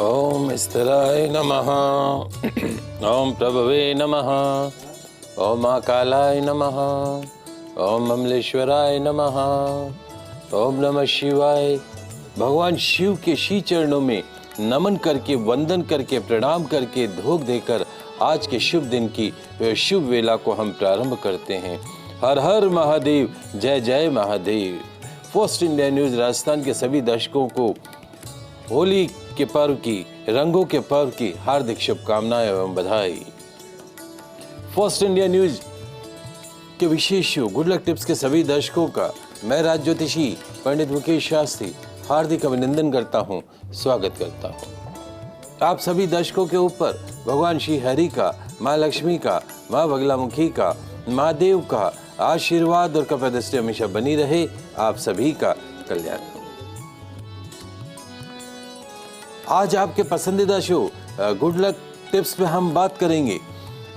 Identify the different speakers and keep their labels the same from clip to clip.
Speaker 1: ओम स्थिराय नमः। ओम प्रभवे नमः। ओम महाकालाय नमः। ओम अमलेश्वराय नमः। ओम नमः शिवाय। भगवान शिव के श्री चरणों में नमन करके, वंदन करके, प्रणाम करके, धूप देकर आज के शुभ दिन की शुभ वेला को हम प्रारंभ करते हैं। हर हर महादेव, जय जय Mahadev. First India news Rajasthan के सभी दर्शकों को होली के पर्व की, रंगों के पर्व की हार्दिक शुभकामनाएं एवं बधाई। फर्स्ट इंडिया न्यूज के विशेष शो गुड लक टिप्स के सभी दर्शकों का मैं राज ज्योतिषी पंडित मुकेश शास्त्री हार्दिक अभिनंदन करता हूं, स्वागत करता हूं। आप सभी दर्शकों के ऊपर भगवान श्री हरि का, माँ लक्ष्मी का, माँ बगलामुखी का, महादेव का आशीर्वाद और कृपा दृष्टि हमेशा बनी रहे। आप सभी का कल्याण। आज आपके पसंदीदा शो गुड लक टिप्स में हम बात करेंगे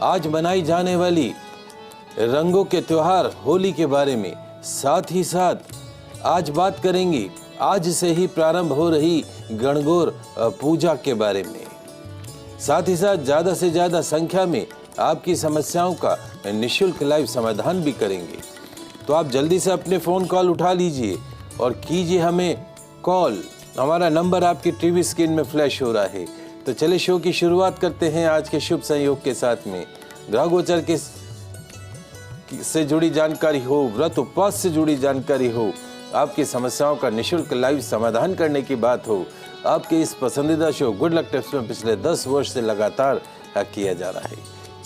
Speaker 1: आज मनाई जाने वाली रंगों के त्योहार होली के बारे में। साथ ही साथ आज बात करेंगे आज से ही प्रारंभ हो रही गणगौर पूजा के बारे में। साथ ही साथ ज़्यादा से ज़्यादा संख्या में आपकी समस्याओं का निःशुल्क लाइव समाधान भी करेंगे। तो आप जल्दी से अपने फ़ोन कॉल उठा लीजिए और कीजिए हमें कॉल। हमारा नंबर आपकी टीवी स्क्रीन में फ्लैश हो रहा है। तो चलिए शो की शुरुआत करते हैं आज के शुभ संयोग के साथ में। ग्रह गोचर के से जुड़ी जानकारी हो, व्रत उपवास से जुड़ी जानकारी हो, आपकी समस्याओं का निःशुल्क लाइव समाधान करने की बात हो, आपके इस पसंदीदा शो गुड लक टिप्स में पिछले 10 वर्ष से लगातार किया जा रहा है।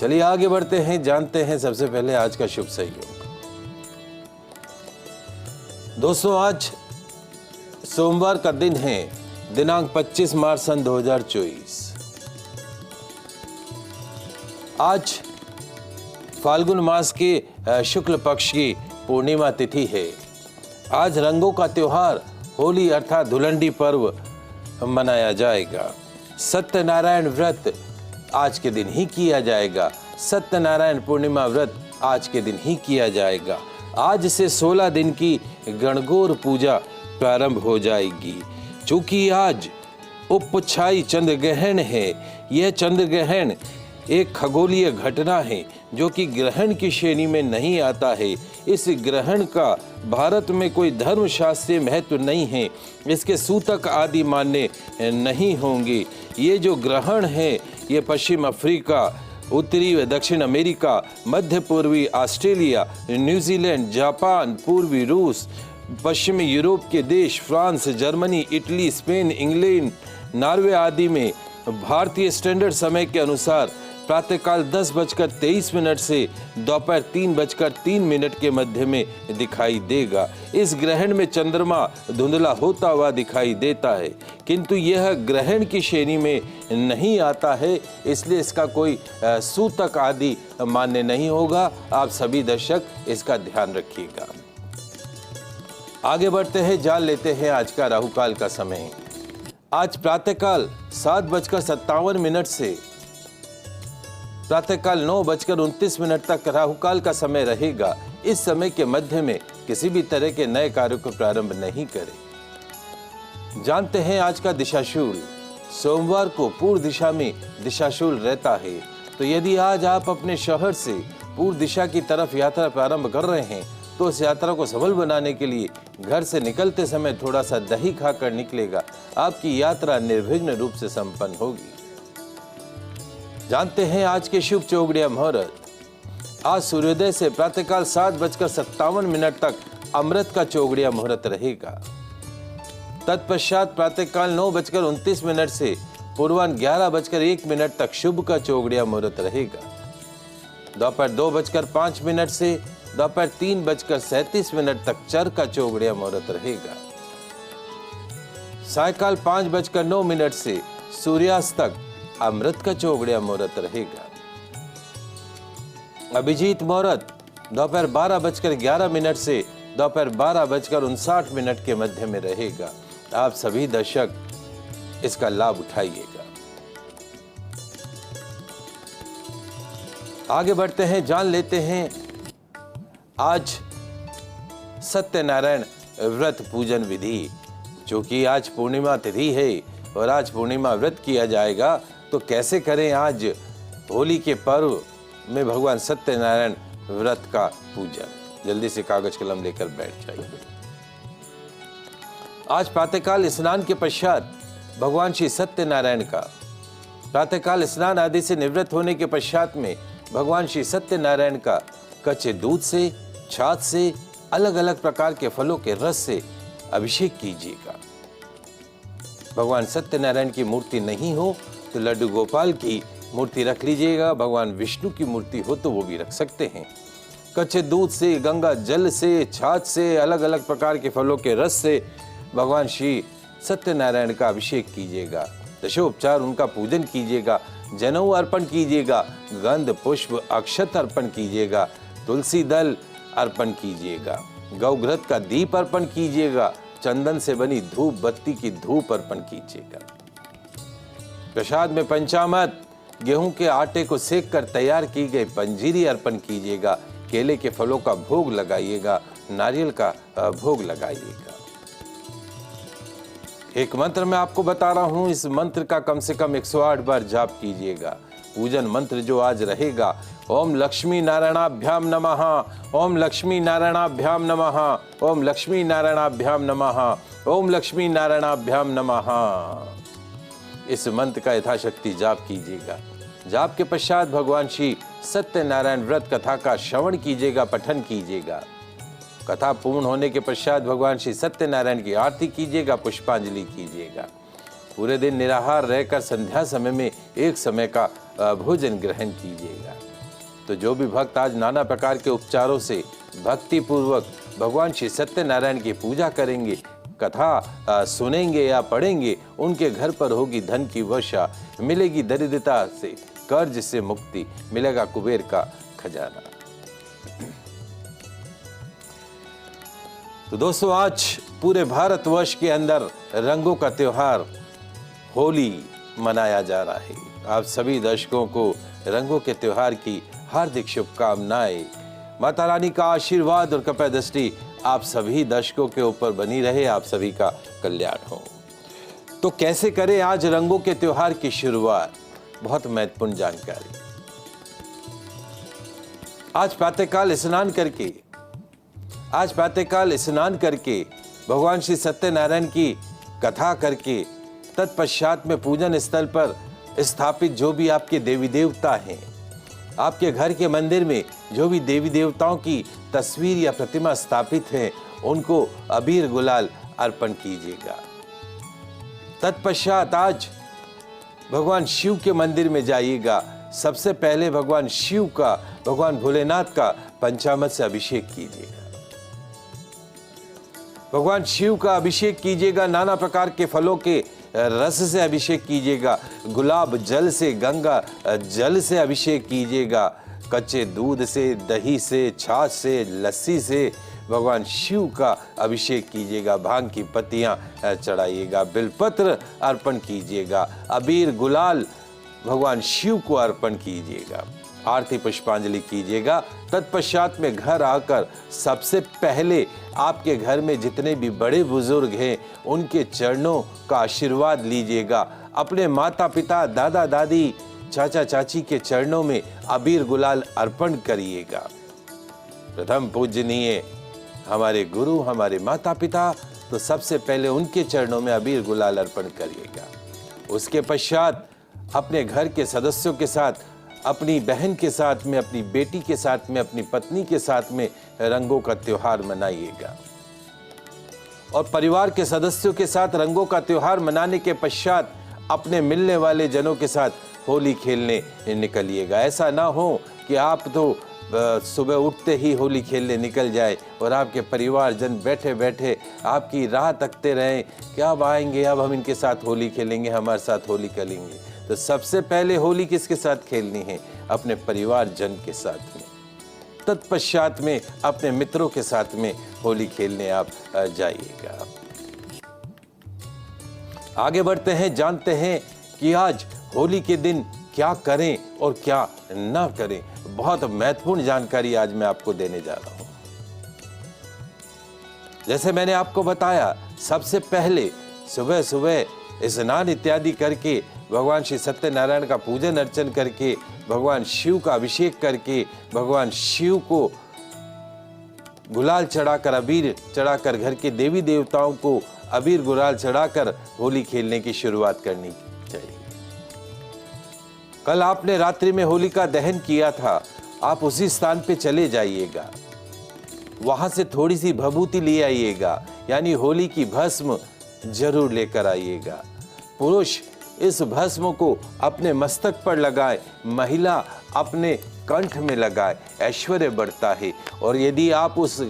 Speaker 1: चलिए आगे बढ़ते हैं, जानते हैं सबसे पहले आज का शुभ संयोग। दोस्तों, आज सोमवार का दिन है, दिनांक 25 मार्च सन 2024। आज फाल्गुन मास के शुक्ल पक्ष की पूर्णिमा तिथि है। आज रंगों का त्योहार होली अर्थात धुलंडी पर्व मनाया जाएगा। सत्यनारायण व्रत आज के दिन ही किया जाएगा। सत्यनारायण पूर्णिमा व्रत आज के दिन ही किया जाएगा। आज से 16 दिन की गणगौर पूजा प्रारंभ हो जाएगी। चूंकि आज उपछाई चंद्र ग्रहण है, यह चंद्र ग्रहण एक खगोलीय घटना है जो कि ग्रहण की श्रेणी में नहीं आता है। इस ग्रहण का भारत में कोई धर्मशास्त्रीय महत्व नहीं है। इसके सूतक आदि मान्य नहीं होंगे। ये जो ग्रहण है ये पश्चिम अफ्रीका, उत्तरी व दक्षिण अमेरिका, मध्य पूर्वी ऑस्ट्रेलिया, न्यूजीलैंड, जापान, पूर्वी रूस, पश्चिमी यूरोप के देश France, Germany, Italy, Spain, England, Norway आदि में भारतीय स्टैंडर्ड समय के अनुसार प्रातःकाल 10:23 से दोपहर 3:03 के मध्य में दिखाई देगा। इस ग्रहण में चंद्रमा धुंधला होता हुआ दिखाई देता है, किंतु यह ग्रहण की श्रेणी में नहीं आता है, इसलिए इसका कोई सूतक आदि मान्य नहीं होगा। आप सभी दर्शक इसका ध्यान रखिएगा। आगे बढ़ते हैं, जान लेते हैं आज का राहुकाल का समय। आज प्रातःकाल 7:57 से प्रातःकाल 9:29 तक राहुकाल का समय रहेगा। इस समय के मध्य में किसी भी तरह के नए कार्यों को प्रारंभ नहीं करें। जानते हैं आज का दिशाशूल। सोमवार को पूर्व दिशा में दिशाशूल रहता है। तो यदि आज आप अपने शहर से पूर्व दिशा की तरफ यात्रा प्रारंभ कर रहे हैं तो उस यात्रा को सफल बनाने के लिए घर से निकलते समय थोड़ा सा दही खाकर निकलेगा। आपकी यात्रा निर्विघ्न रूप से संपन्न होगी। जानते हैं आज के शुभ चौगड़िया मुहूर्त। आज सूर्योदय से प्रातःकाल 7:57 तक अमृत का चौगड़िया मुहूर्त रहेगा। तत्पश्चात प्रातःकाल 9:29 से पूर्वाह्न 11:01 तक शुभ का चौगड़िया मुहूर्त रहेगा। दोपहर 2:05 से दोपहर 3:37 तक चर का चौगड़िया मुहूर्त रहेगा। सायकाल 5:09 से सूर्यास्त तक अमृत का चौगड़िया मुहूर्त रहेगा। अभिजीत मुहूर्त दोपहर 12:11 से दोपहर 12:59 के मध्य में रहेगा। आप सभी दर्शक इसका लाभ उठाइएगा। आगे बढ़ते हैं, जान लेते हैं आज सत्यनारायण व्रत पूजन विधि। जो कि आज पूर्णिमा तिथि है, और आज पूर्णिमा व्रत किया जाएगा, तो कैसे करें आज होली के पर्व में भगवान सत्यनारायण व्रत का पूजन। जल्दी से कागज कलम लेकर बैठ जाइए। आज प्रातःकाल स्नान के पश्चात भगवान श्री सत्यनारायण का प्रातःकाल स्नान आदि से निवृत्त होने के पश्चात में भगवान श्री सत्यनारायण का कच्चे दूध से, छाछ से, अलग अलग प्रकार के फलों के रस से अभिषेक कीजिएगा। भगवान सत्यनारायण की मूर्ति नहीं हो तो लड्डू गोपाल की मूर्ति रख लीजिएगा। भगवान विष्णु की मूर्ति हो तो वो भी रख सकते हैं। कच्चे दूध से, गंगा जल से, छाछ से, अलग अलग प्रकार के फलों के रस से भगवान श्री सत्यनारायण का अभिषेक कीजिएगा। दशोपचार उनका पूजन कीजिएगा। जनेऊ अर्पण कीजिएगा। गंध पुष्प अक्षत अर्पण कीजिएगा। तुलसी दल अर्पण कीजिएगा। गौघृत का दीप अर्पण कीजिएगा। चंदन से बनी धूप बत्ती की धूप अर्पण कीजिएगा। प्रसाद में पंचामृत, गेहूं के आटे को सेक कर तैयार की गई पंजीरी अर्पण कीजिएगा। केले के फलों का भोग लगाइएगा। नारियल का भोग लगाइएगा। एक मंत्र मैं आपको बता रहा हूं, इस मंत्र का कम से कम 108 बार जाप कीजिएगा। पूजन मंत्र जो आज रहेगा, ओम लक्ष्मी नारायणाभ्याम नमः, ओम लक्ष्मी नारायणाभ्याम नमः, ओम लक्ष्मी नारायणाभ्याम नमः, ओम लक्ष्मी नारायणाभ्याम नमः। इस मंत्र का यथाशक्ति जाप कीजिएगा। जाप के पश्चात भगवान श्री सत्यनारायण व्रत कथा का श्रवण कीजिएगा, पठन कीजिएगा। कथा पूर्ण होने के पश्चात भगवान श्री सत्यनारायण की आरती कीजिएगा, पुष्पांजलि कीजिएगा। पूरे दिन निराहार रहकर संध्या समय में एक समय का भोजन ग्रहण कीजिएगा। तो जो भी भक्त आज नाना प्रकार के उपचारों से भक्ति पूर्वक भगवान श्री सत्यनारायण की पूजा करेंगे, कथा सुनेंगे या पढ़ेंगे, उनके घर पर होगी धन की वर्षा, मिलेगी दरिद्रता से, कर्ज से मुक्ति, मिलेगा कुबेर का खजाना। तो दोस्तों, आज पूरे भारतवर्ष के अंदर रंगों का त्योहार होली मनाया जा रहा है। आप सभी दर्शकों को रंगों के त्योहार की हार्दिक शुभकामनाएं। माता रानी का आशीर्वाद और कृपा दृष्टि आप सभी दर्शकों के ऊपर बनी रहे। आप सभी का कल्याण हो। तो कैसे करें आज रंगों के त्योहार की शुरुआत? बहुत महत्वपूर्ण जानकारी। आज प्रातःकाल स्नान करके भगवान श्री सत्यनारायण की कथा करके तत्पश्चात में पूजन स्थल पर स्थापित जो भी आपके देवी देवता हैं, आपके घर के मंदिर में जो भी देवी देवताओं की तस्वीर या प्रतिमा स्थापित है, उनको अबीर गुलाल अर्पण कीजिएगा। तत्पश्चात आज भगवान शिव के मंदिर में जाइएगा। सबसे पहले भगवान शिव का, भगवान भोलेनाथ का पंचामृत से अभिषेक कीजिएगा। भगवान शिव का अभिषेक कीजिएगा। नाना प्रकार के फलों के रस से अभिषेक कीजिएगा। गुलाब जल से, गंगा जल से अभिषेक कीजिएगा। कच्चे दूध से, दही से, छाछ से, लस्सी से भगवान शिव का अभिषेक कीजिएगा। भांग की पत्तियां चढ़ाइएगा। बिलपत्र अर्पण कीजिएगा। अबीर गुलाल भगवान शिव को अर्पण कीजिएगा। आरती पुष्पांजलि कीजिएगा। तत्पश्चात में घर आकर सबसे पहले आपके घर में जितने भी बड़े बुजुर्ग हैं, उनके चरणों का आशीर्वाद लीजिएगा। अपने माता पिता, दादा दादी, चाचा चाची के चरणों में अबीर गुलाल अर्पण करिएगा। प्रथम पूजनीय हमारे गुरु, हमारे माता पिता, तो सबसे पहले उनके चरणों में अबीर गुलाल अर्पण करिएगा। उसके पश्चात अपने घर के सदस्यों के साथ, अपनी बहन के साथ में, अपनी बेटी के साथ में, अपनी पत्नी के साथ में रंगों का त्योहार मनाइएगा। और परिवार के सदस्यों के साथ रंगों का त्योहार मनाने के पश्चात अपने मिलने वाले जनों के साथ होली खेलने निकलिएगा। ऐसा ना हो कि आप तो सुबह उठते ही होली खेलने निकल जाए और आपके परिवारजन बैठे बैठे आपकी राह तकते रहें कि अब आएंगे, अब हम इनके साथ होली खेलेंगे, हमारे साथ होली खेलेंगे। तो सबसे पहले होली किसके साथ खेलनी है? अपने परिवारजन के साथ में। तत्पश्चात में अपने मित्रों के साथ में होली खेलने आप जाइएगा। आगे बढ़ते हैं, जानते हैं कि आज होली के दिन क्या करें और क्या ना करें। बहुत महत्वपूर्ण जानकारी आज मैं आपको देने जा रहा हूं। जैसे मैंने आपको बताया, सबसे पहले सुबह सुबह स्नान इत्यादि करके, भगवान श्री सत्यनारायण का पूजन अर्चन करके, भगवान शिव का अभिषेक करके, भगवान शिव को गुलाल चढ़ाकर, अबीर चढ़ाकर, घर के देवी देवताओं को अबीर गुलाल चढ़ाकर होली खेलने की शुरुआत करनी चाहिए। कल आपने रात्रि में होलिका दहन किया था, आप उसी स्थान पे चले जाइएगा, वहां से थोड़ी सी भभूति ले आइएगा, यानी होली की भस्म जरूर लेकर आइएगा। पुरुष इस भस्म को अपने मस्तक पर लगाए, महिला अपने कंठ में लगाए, ऐश्वर्य बढ़ता है। और यदि आप उस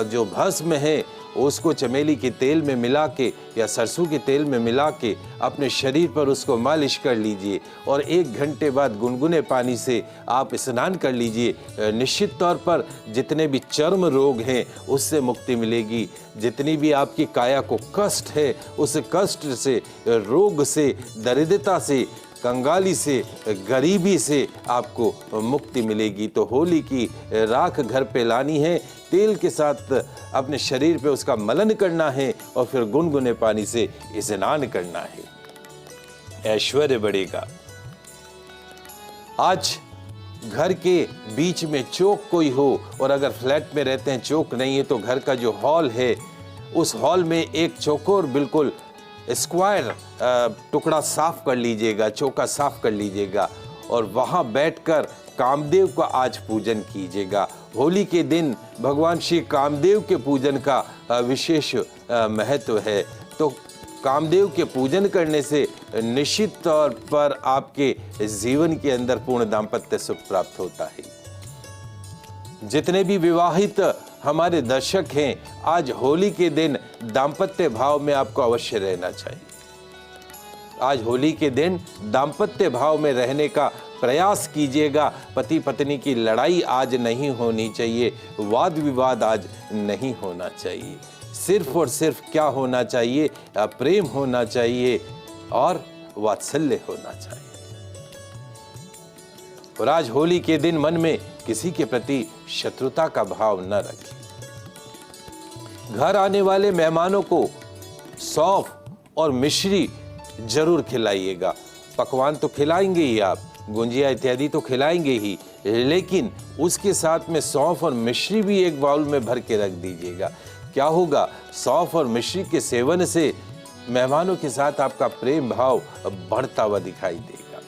Speaker 1: जो भस्म है उसको चमेली के तेल में मिला के या सरसों के तेल में मिला के अपने शरीर पर उसको मालिश कर लीजिए और 1 घंटे बाद गुनगुने पानी से आप स्नान कर लीजिए। निश्चित तौर पर जितने भी चर्म रोग हैं उससे मुक्ति मिलेगी। जितनी भी आपकी काया को कष्ट है, उस कष्ट से, रोग से, दरिद्रता से, कंगाली से, गरीबी से आपको मुक्ति मिलेगी। तो होली की राख घर पे लानी है, तेल के साथ अपने शरीर पे उसका मलन करना है और फिर गुनगुने पानी से स्नान करना है, ऐश्वर्य बढ़ेगा। आज घर के बीच में चौक कोई हो, और अगर फ्लैट में रहते हैं चौक नहीं है तो घर का जो हॉल है उस हॉल में एक चौकोर बिल्कुल स्क्वायर टुकड़ा साफ कर लीजिएगा, चौका साफ कर लीजिएगा और वहां बैठकर कामदेव का आज पूजन कीजिएगा। होली के दिन भगवान श्री कामदेव के पूजन का विशेष महत्व है। तो कामदेव के पूजन करने से निश्चित तौर पर आपके जीवन के अंदर पूर्ण दाम्पत्य सुख प्राप्त होता है। जितने भी विवाहित हमारे दर्शक हैं, आज होली के दिन दाम्पत्य भाव में आपको अवश्य रहना चाहिए। आज होली के दिन दाम्पत्य भाव में रहने का प्रयास कीजिएगा। पति पत्नी की लड़ाई आज नहीं होनी चाहिए, वाद विवाद आज नहीं होना चाहिए। सिर्फ और सिर्फ क्या होना चाहिए? प्रेम होना चाहिए और वात्सल्य होना चाहिए। और आज होली के दिन मन में किसी के प्रति शत्रुता का भाव न रखें। घर आने वाले मेहमानों को सौंफ और मिश्री जरूर खिलाइएगा। पकवान तो खिलाएंगे ही आप, गुंजिया इत्यादि तो खिलाएंगे ही, लेकिन उसके साथ में सौंफ और मिश्री भी एक बाउल में भर के रख दीजिएगा। क्या होगा? सौंफ और मिश्री के सेवन से मेहमानों के साथ आपका प्रेम भाव बढ़ता हुआ दिखाई देगा।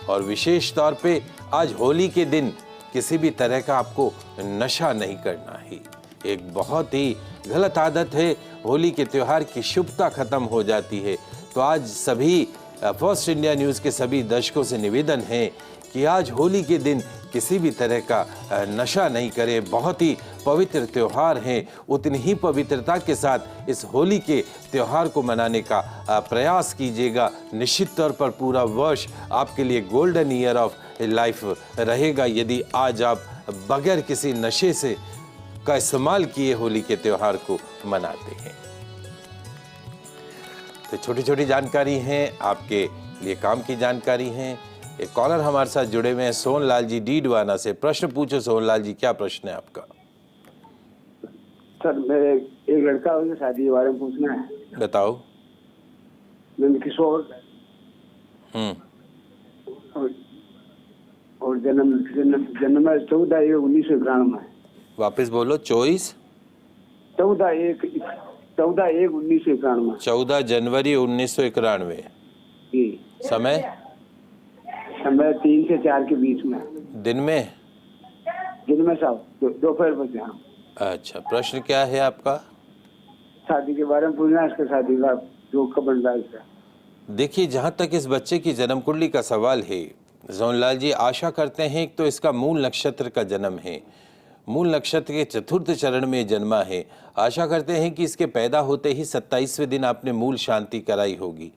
Speaker 1: और विशेष तौर पे आज होली के दिन किसी भी तरह का आपको नशा नहीं करना है। एक बहुत ही गलत आदत है, होली के त्योहार की शुभता खत्म हो जाती है। तो आज सभी फर्स्ट इंडिया न्यूज़ के सभी दर्शकों से निवेदन है कि आज होली के दिन किसी भी तरह का नशा नहीं करें। बहुत ही पवित्र त्योहार है, उतनी ही पवित्रता के साथ इस होली के त्योहार को मनाने का प्रयास कीजिएगा। निश्चित तौर पर पूरा वर्ष आपके लिए गोल्डन ईयर ऑफ लाइफ रहेगा यदि आज आप बगैर किसी नशे से का इस्तेमाल किए होली के त्योहार को मनाते हैं। तो छोटी छोटी जानकारी हैं, आपके लिए काम की जानकारी हैं। एक कॉलर हमारे साथ जुड़े हुए हैं, सोनलाल जी डीडवाना से। प्रश्न पूछो सोनलाल जी, क्या प्रश्न है आपका?
Speaker 2: सर, मेरे एक लड़का है, शादी के बारे में पूछना है।
Speaker 1: बताओ।
Speaker 2: किशोर और जन्म 14/1/1991।
Speaker 1: वापस बोलो।
Speaker 2: 14/1/1991।
Speaker 1: 14 जनवरी 1991। समय
Speaker 2: 3 से 4 के बीच में।
Speaker 1: दिन में
Speaker 2: साहब दोपहर बजे। हाँ।
Speaker 1: अच्छा, प्रश्न क्या है आपका?
Speaker 2: शादी के बारे में पूछना है, इसका शादी का जो कब बन रहा है इसका।
Speaker 1: देखिए, जहाँ तक इस बच्चे की जन्म कुंडली का सवाल है, सोनलाल जी आशा करते हैं तो इसका मूल नक्षत्र का जन्म है, मूल नक्षत्र के चतुर्थ चरण में जन्मा है। आशा करते हैं कि इसके पैदा होते ही 27वें दिन आपने मूल शांति कराई होगी।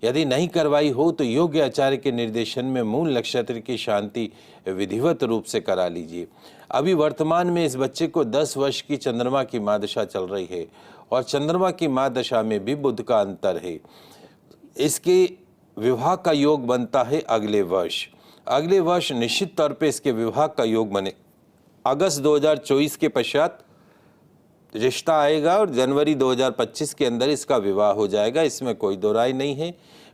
Speaker 1: यदि नहीं करवाई हो तो योग्य आचार्य के निर्देशन में मूल नक्षत्र की शांति विधिवत रूप से करा लीजिए। अभी वर्तमान में इस बच्चे को 10 वर्ष की चंद्रमा की महादशा चल रही है और चंद्रमा की महादशा में भी बुध का अंतर है। इसके विवाह का योग बनता है अगले वर्ष। अगले वर्ष निश्चित तौर पे इसके विवाह का योग बने। अगस्त 2024 के पश्चात रिश्ता आएगा और जनवरी 2025 के अंदर इसका विवाह हो जाएगा, इसमें कोई दो राय नहीं है।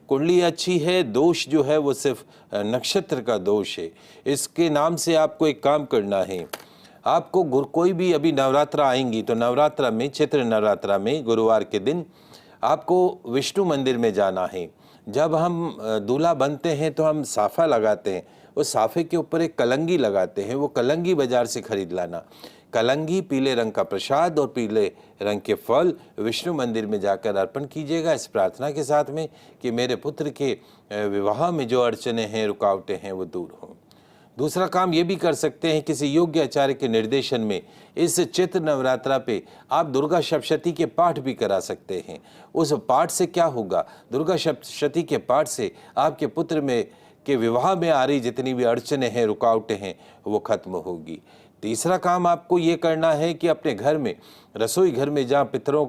Speaker 1: कुंडली अच्छी है, दोष जो है वो सिर्फ नक्षत्र का दोष है। इसके नाम से आपको एक काम करना है, आपको कोई भी अभी नवरात्रा आएंगी तो नवरात्रा में, चैत्र नवरात्रा में गुरुवार के दिन आपको विष्णु मंदिर में जाना है। जब हम दूल्हा बनते हैं तो हम साफा लगाते हैं, उस साफे के ऊपर एक कलंगी लगाते हैं, वो कलंगी बाजार से खरीद लाना। कलंगी, पीले रंग का प्रसाद और पीले रंग के फल विष्णु मंदिर में जाकर अर्पण कीजिएगा, इस प्रार्थना के साथ में कि मेरे पुत्र के विवाह में जो अड़चने हैं, रुकावटें हैं, वो दूर हों। दूसरा काम ये भी कर सकते हैं, किसी योग्य आचार्य के निर्देशन में इस चैत्र नवरात्रा पे आप दुर्गा सप्तशती के पाठ भी करा सकते हैं। उस पाठ से क्या होगा, दुर्गा सप्तशती के पाठ से आपके पुत्र में के विवाह में आ रही जितनी भी अड़चने हैं, रुकावटें हैं, वो खत्म होगी। तीसरा काम आपको ये करना है कि अपने घर में, रसोई घर में जहाँ पितरों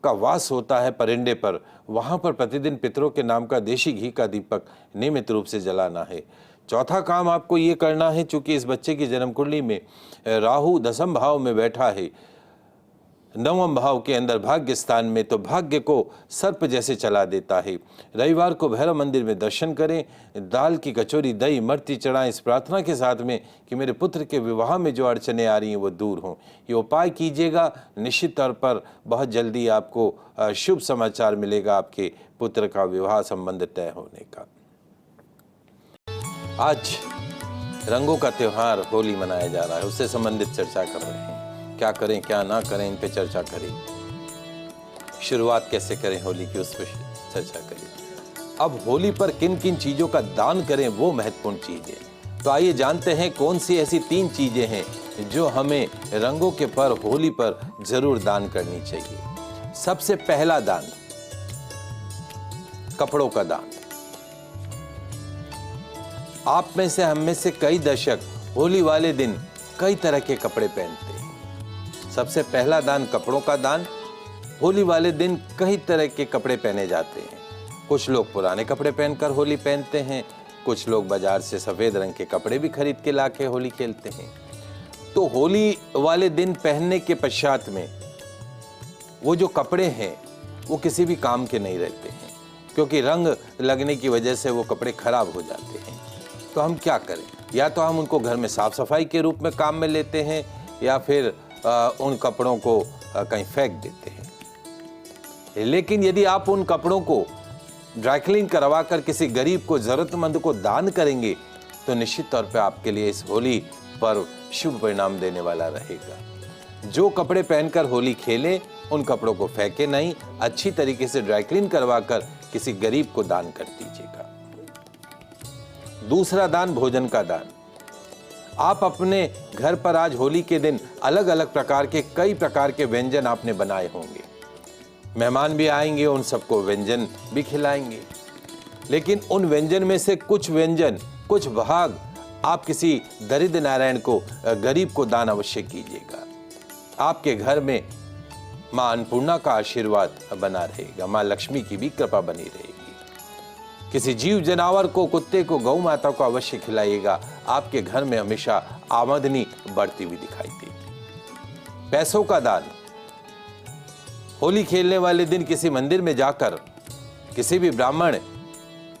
Speaker 1: का वास होता है परिंदे पर, वहाँ पर प्रतिदिन पितरों के नाम का देशी घी का दीपक नियमित रूप से जलाना है। चौथा काम आपको ये करना है, चूंकि इस बच्चे की जन्म कुंडली में राहु 10वें भाव में बैठा है, 9वें भाव के अंदर भाग्य स्थान में, तो भाग्य को सर्प जैसे चला देता है। रविवार को भैरव मंदिर में दर्शन करें, दाल की कचौरी, दही, इमरती चढ़ाएं, इस प्रार्थना के साथ में कि मेरे पुत्र के विवाह में जो अड़चने आ रही हैं वो दूर हों। ये उपाय कीजिएगा, निश्चित तौर पर बहुत जल्दी आपको शुभ समाचार मिलेगा आपके पुत्र का विवाह संबंध तय होने का। आज रंगों का त्योहार होली मनाया जा रहा है, उससे संबंधित चर्चा कर रहे हैं। क्या करें क्या ना करें, इन पे चर्चा करें। शुरुआत कैसे करें होली की, उस पर चर्चा करें। अब होली पर किन किन चीजों का दान करें, वो महत्वपूर्ण चीज है। तो आइए जानते हैं कौन सी ऐसी 3 चीजें हैं जो हमें रंगों के पर, होली पर जरूर दान करनी चाहिए। सबसे पहला दान, कपड़ों का दान। आप में से, हम में से कई दर्शक होली वाले दिन कई तरह के कपड़े पहनते हैं। सबसे पहला दान कपड़ों का दान। होली वाले दिन कई तरह के कपड़े पहने जाते हैं। कुछ लोग पुराने कपड़े पहनकर होली पहनते हैं, कुछ लोग बाजार से सफेद रंग के कपड़े भी खरीद के लाके होली खेलते हैं। तो होली वाले दिन पहनने के पश्चात में वो जो कपड़े हैं वो किसी भी काम के नहीं रहते हैं, क्योंकि रंग लगने की वजह से वो कपड़े खराब हो जाते हैं। तो हम क्या करें, या तो हम उनको घर में साफ सफाई के रूप में काम में लेते हैं, या फिर उन कपड़ों को कहीं फेंक देते हैं। लेकिन यदि आप उन कपड़ों को ड्राई क्लीन करवा कर किसी गरीब को, जरूरतमंद को दान करेंगे तो निश्चित तौर पे आपके लिए इस होली पर्व शुभ परिणाम देने वाला रहेगा। जो कपड़े पहनकर होली खेलें, उन कपड़ों को फेंके नहीं, अच्छी तरीके से ड्राई क्लीन करवा कर किसी गरीब को दान कर दीजिएगा। दूसरा दान, भोजन का दान। आप अपने घर पर आज होली के दिन अलग अलग प्रकार के, कई प्रकार के व्यंजन आपने बनाए होंगे। मेहमान भी आएंगे, उन सबको व्यंजन भी खिलाएंगे। लेकिन उन व्यंजन में से कुछ व्यंजन, कुछ भाग आप किसी दरिद्र नारायण को, गरीब को दान अवश्य कीजिएगा। आपके घर में मां अन्नपूर्णा का आशीर्वाद बना रहेगा, मां लक्ष्मी की भी कृपा बनी रहेगी। किसी जीव जनावर को, कुत्ते को, गौ माता को अवश्य खिलाइएगा। आपके घर में हमेशा आमदनी बढ़ती हुई दिखाई देगी। पैसों का दान। होली खेलने वाले दिन किसी मंदिर में जाकर किसी भी ब्राह्मण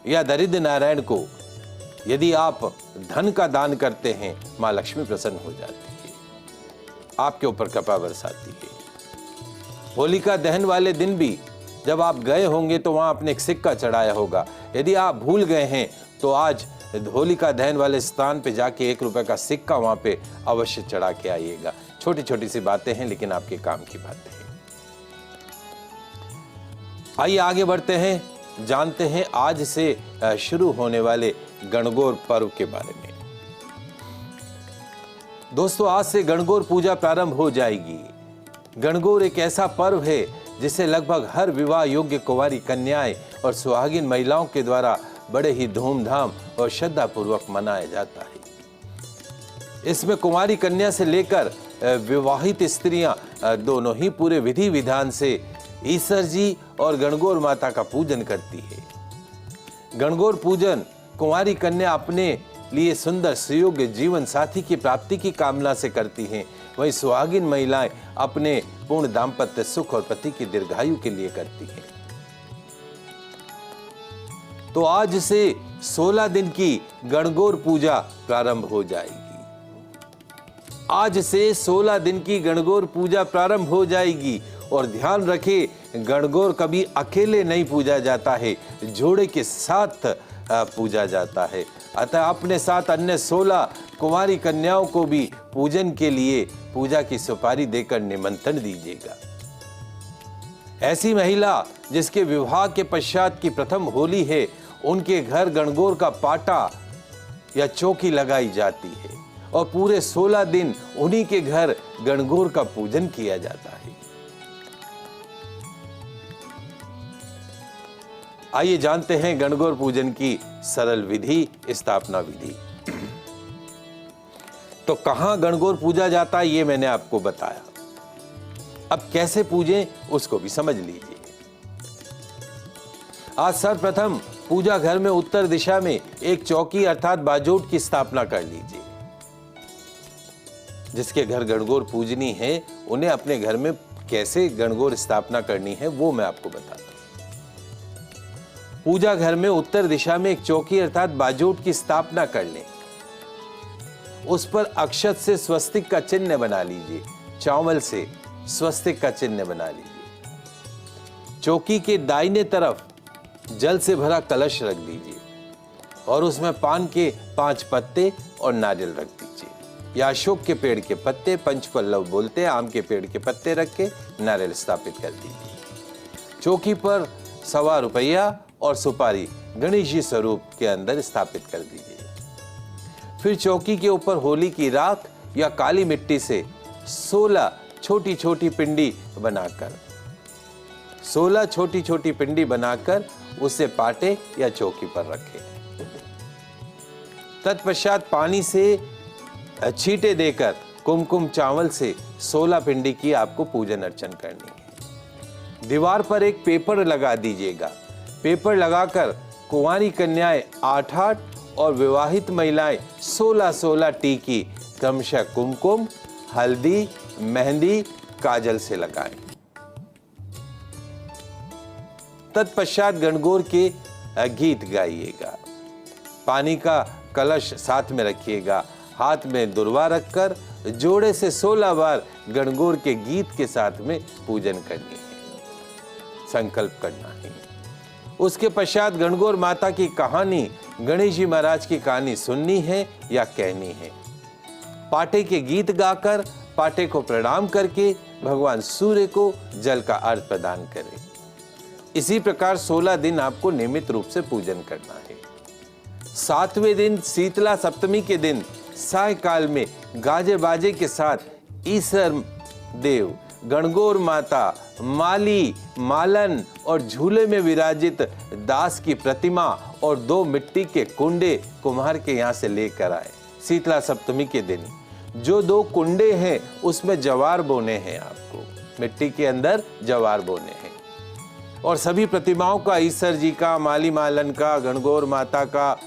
Speaker 1: या दरिद्र नारायण को यदि आप धन का दान करते हैं, मां लक्ष्मी प्रसन्न हो जाती है, आपके ऊपर कृपा बरसाती है। होलिका दहन वाले दिन भी जब आप गए होंगे तो वहां आपने एक सिक्का चढ़ाया होगा। यदि आप भूल गए हैं तो आज होलिका दहन वाले स्थान पे जाके 1 रुपए का सिक्का वहां पे अवश्य चढ़ा के आइएगा। छोटी छोटी सी बातें हैं, लेकिन आपके काम की बातें हैं। आइए आगे बढ़ते हैं, जानते हैं आज से शुरू होने वाले गणगौर पर्व के बारे में। दोस्तों, आज से गणगौर पूजा प्रारंभ हो जाएगी। गणगौर एक ऐसा पर्व है जिसे लगभग हर विवाह योग्य कुंवारी कन्याएं और सुहागिन महिलाओं के द्वारा बड़े ही धूमधाम और श्रद्धा पूर्वक मनाया जाता है। इसमें कुंवारी कन्या से लेकर विवाहित स्त्रियां दोनों ही पूरे विधि विधान से ईश्वर जी और गणगौर माता का पूजन करती है। गणगौर पूजन कुंवारी कन्या अपने लिए सुंदर सुयोग्य जीवन साथी की प्राप्ति की कामना से करती हैं। वहीं सुहागिन महिलाएं अपने पूर्ण दाम्पत्य सुख और पति की दीर्घायु के लिए करती हैं। तो आज से 16 दिन की गणगौर पूजा प्रारंभ हो जाएगी। आज से 16 दिन की गणगौर पूजा प्रारंभ हो जाएगी। और ध्यान रखें, गणगौर कभी अकेले नहीं पूजा जाता है, जोड़े के साथ पूजा जाता है। अतः अपने साथ अन्य 16 कुंवारी कन्याओं को भी पूजन के लिए पूजा की सुपारी देकर निमंत्रण दीजिएगा। ऐसी महिला जिसके विवाह के पश्चात की प्रथम होली है, उनके घर गणगौर का पाटा या चौकी लगाई जाती है और पूरे 16 दिन उन्हीं के घर गणगौर का पूजन किया जाता है। आइए जानते हैं गणगौर पूजन की सरल विधि, स्थापना विधि। तो कहां गणगौर पूजा जाता है ये मैंने आपको बताया। अब कैसे पूजें उसको भी समझ लीजिए। आज सर्वप्रथम पूजा घर में उत्तर दिशा में एक चौकी अर्थात बाजोट की स्थापना कर लीजिए। जिसके घर गणगौर पूजनी है उन्हें अपने घर में कैसे गणगौर स्थापना करनी है वो मैं आपको बताता हूं। पूजा घर में उत्तर दिशा में एक चौकी अर्थात बाजोट की स्थापना कर लें। उस पर अक्षत से स्वस्तिक का चिन्ह बना लीजिए। चावल से स्वस्तिक का चिन्ह बना लीजिए। चौकी के दाहिने तरफ जल से भरा कलश रख दीजिए और उसमें पान के 5 पत्ते और नारियल रख दीजिए, या अशोक के पेड़ के पत्ते, पंचपल्लव बोलते हैं, आम के पेड़ के पत्ते रख के नारियल स्थापित कर दीजिए। चौकी पर ₹1.25 और सुपारी गणेश जी स्वरूप के अंदर स्थापित कर दीजिए। फिर चौकी के ऊपर होली की राख या काली मिट्टी से 16 छोटी छोटी पिंडी बनाकर उसे पाटे या चौकी पर रखें। तत्पश्चात पानी से छींटे देकर कुमकुम चावल से 16 पिंडी की आपको पूजन अर्चन करनी है। दीवार पर एक पेपर लगा दीजिएगा। पेपर लगाकर कुंवारी कन्याएं 8-8 और विवाहित महिलाएं 16-16 टीकी क्रमशः कुमकुम, हल्दी, मेहंदी, काजल से लगाएं। तत्पश्चात गणगौर के गीत गाइएगा। पानी का कलश साथ में रखिएगा। हाथ में दुर्वा रखकर जोड़े से 16 बार गणगौर के गीत के साथ में पूजन करनी है, संकल्प करना है। उसके पश्चात गणगौर माता की कहानी, गणेश जी महाराज की कहानी सुननी है या कहनी है। पाटे के गीत गाकर पाटे को प्रणाम करके भगवान सूर्य को जल का अर्घ प्रदान करें। इसी प्रकार 16 दिन आपको नियमित रूप से पूजन करना है। 7वें दिन शीतला सप्तमी के दिन सायकाल में गाजे बाजे के साथ ईश्वर देव, गणगौर माता, माली, मालन और झूले में विराजित दास की प्रतिमा और 2 मिट्टी के कुंडे कुम्हार के यहाँ से लेकर आए। शीतला सप्तमी के दिन जो 2 कुंडे हैं उसमें जवार बोने हैं। आपको मिट्टी के अंदर जवार बोने हैं और सभी प्रतिमाओं का, ईश्वर जी का, माली मालन का, गणगौर माता का,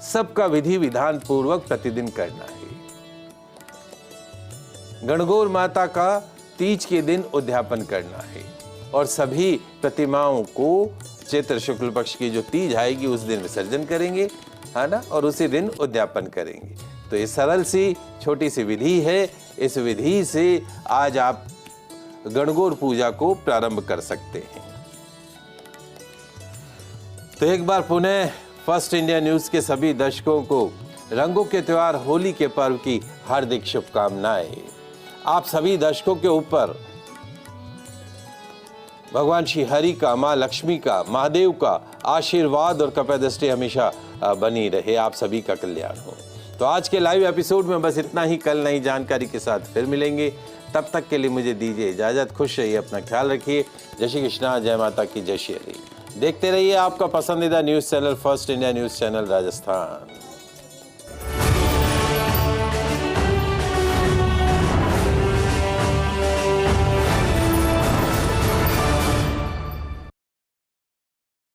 Speaker 1: सबका विधि विधान पूर्वक प्रतिदिन करना है। गणगौर माता का तीज के दिन उद्यापन करना है और सभी प्रतिमाओं को चैत्र शुक्ल पक्ष की जो तीज आएगी उस दिन विसर्जन करेंगे, है ना, और उसी दिन उद्यापन करेंगे। तो ये सरल सी छोटी सी विधि है। इस विधि से आज आप गणगौर पूजा को प्रारंभ कर सकते हैं। तो एक बार पुनः फर्स्ट इंडिया न्यूज के सभी दर्शकों को रंगों के त्योहार होली के पर्व की हार्दिक शुभकामनाएं। आप सभी दर्शकों के ऊपर भगवान श्री हरि का, माँ लक्ष्मी का, महादेव का आशीर्वाद और कृपा दृष्टि हमेशा बनी रहे। आप सभी का कल्याण हो। तो आज के लाइव एपिसोड में बस इतना ही। कल नई जानकारी के साथ फिर मिलेंगे। तब तक के लिए मुझे दीजिए इजाजत। खुश रहिए, अपना ख्याल रखिए। जय श्री कृष्णा, जय माता की, जय श्री हरि। देखते रहिए आपका पसंदीदा news channel first India news channel Rajasthan.